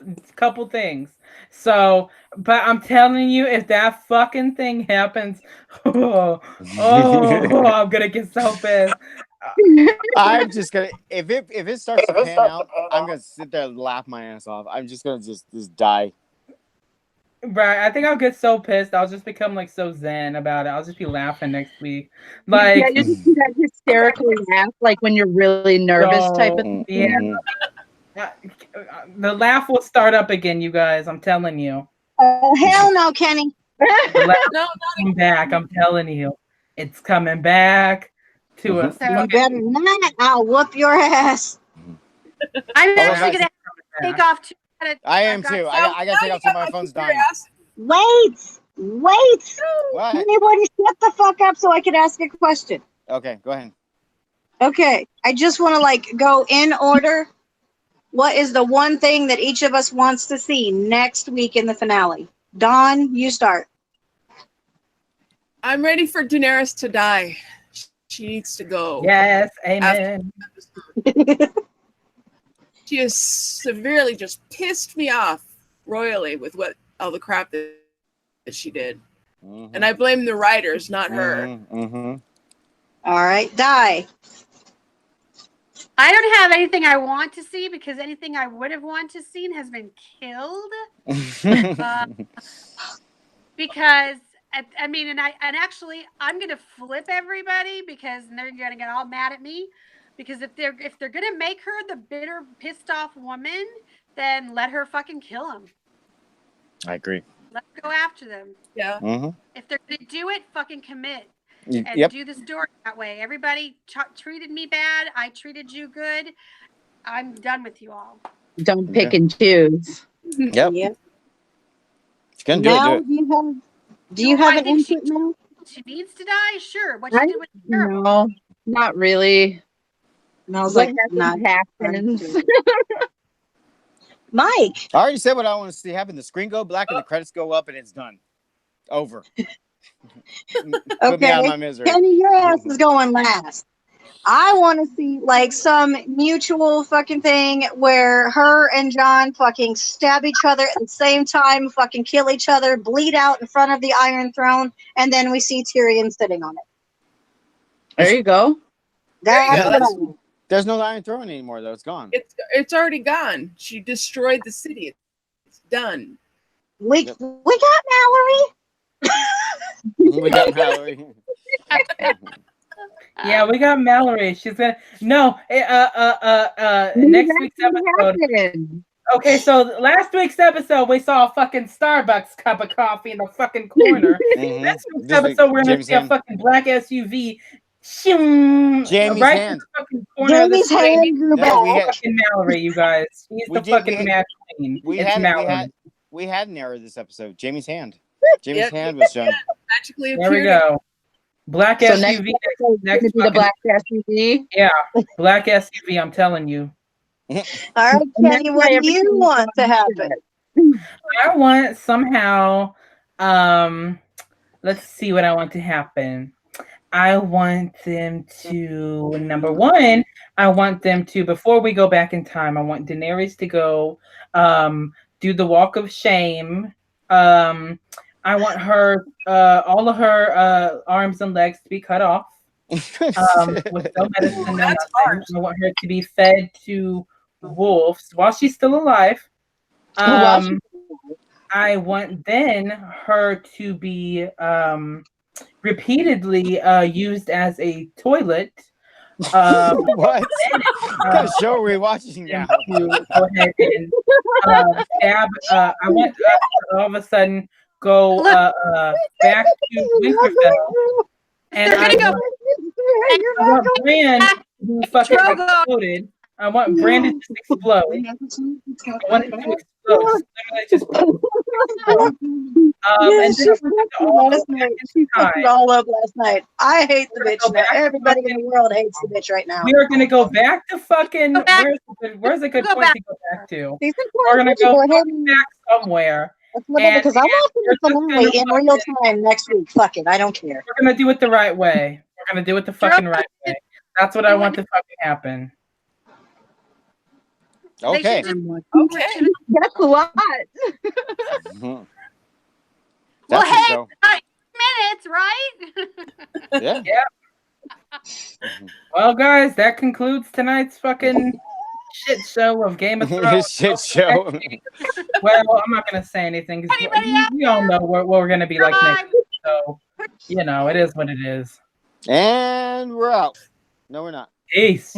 things. So, but I'm telling you, if that fucking thing happens, I'm gonna get so pissed. I'm just gonna if it starts to pan out, I'm gonna sit there and laugh my ass off. I'm just gonna just die. Right, I think I'll get so pissed. I'll just become like so zen about it. I'll just be laughing next week. Like, yeah, you just do that hysterical laugh, like when you're really nervous type of thing. Yeah. The laugh will start up again, you guys. I'm telling you. Oh, hell no, Kenny. The laugh will come back. I'm telling you. It's coming back to us. You better not. I'll whoop your ass. I'm actually going to take off too. I am too. I gotta take off too. My phone's dying. Wait. What? Anybody shut the fuck up so I can ask a question. Okay, go ahead. Okay, I just want to like go in order. What is the one thing that each of us wants to see next week in the finale? Dawn, you start. I'm ready for Daenerys to die. She needs to go. Yes, amen. She has severely just pissed me off royally with all the crap that she did. And I blame the writers, not her. All right, Die. I don't have anything I want to see because anything I would have wanted to see has been killed. Because I mean, and actually, I'm gonna flip everybody because they're gonna get all mad at me. Because if they're gonna make her the bitter, pissed off woman, then let her fucking kill him. I agree. Let's go after them. Yeah. If they're gonna do it, fucking commit. And do the story that way. Everybody treated me bad. I treated you good. I'm done with you all. Don't pick and choose. Yep. She's gonna do it. Do you have an input now? She needs to die. Sure. What she did was terrible. No, not really. Smells What like happens. Mike. I already said what I want to see happen. The screen go black and the credits go up and it's done. Over. Put me out of my misery. Kenny, your ass is going last. I want to see like some mutual fucking thing where her and John fucking stab each other at the same time, fucking kill each other, bleed out in front of the Iron Throne, and then we see Tyrion sitting on it. There you go. There's no Iron Throne anymore, though. It's gone. It's already gone. She destroyed the city. It's done. We got Mallory. We got Mallory. Yeah, we got Mallory. She's gonna next week's episode. Okay, so last week's episode we saw a fucking Starbucks cup of coffee in the fucking corner. Next week's episode we're gonna see a fucking black SUV. Jamie's right hand. Jamie's hand grew back. Fucking Mallory, you guys. She's the fucking match queen. We had an error this episode. Jamie's hand. Jamie's hand was shown. Magically there we go. Black SUV. Next the black SUV. Yeah, black SUV. I'm telling you. All right, Kenny, what do you want to happen? I want somehow. Let's see what I want to happen. I want them to, number one, I want them to, before we go back in time, I want Daenerys to go do the walk of shame. I want her, all of her arms and legs to be cut off with no medicine. No nothing. I want her to be fed to wolves while she's still alive. I I want then her to be repeatedly used as a toilet. What? What kind of show are we watching now? To go ahead and stab. I want all of a sudden go back to Winterfell, and They're gonna go. I want Bran to fucking exploded. I want Brandon to explode. I want it to explode. Just and then she fucked it all up last night. I hate the bitch now. Everybody in the world hates the bitch right now. We are gonna go back to fucking where's a good point to go back to? We're gonna go back somewhere. Because I want to in real time next week. Fuck it, I don't care. We're gonna do it the right way. We're gonna do it the fucking right way. That's what I want to fucking happen. Okay. Okay. That's a lot. Well, hey, 9 minutes, right? Yeah. Well, guys, that concludes tonight's fucking shit show of Game of Thrones. Shit show. Well, I'm not gonna say anything because we all know what we're gonna be like next week. So, it is what it is. And we're out. No, we're not. Peace.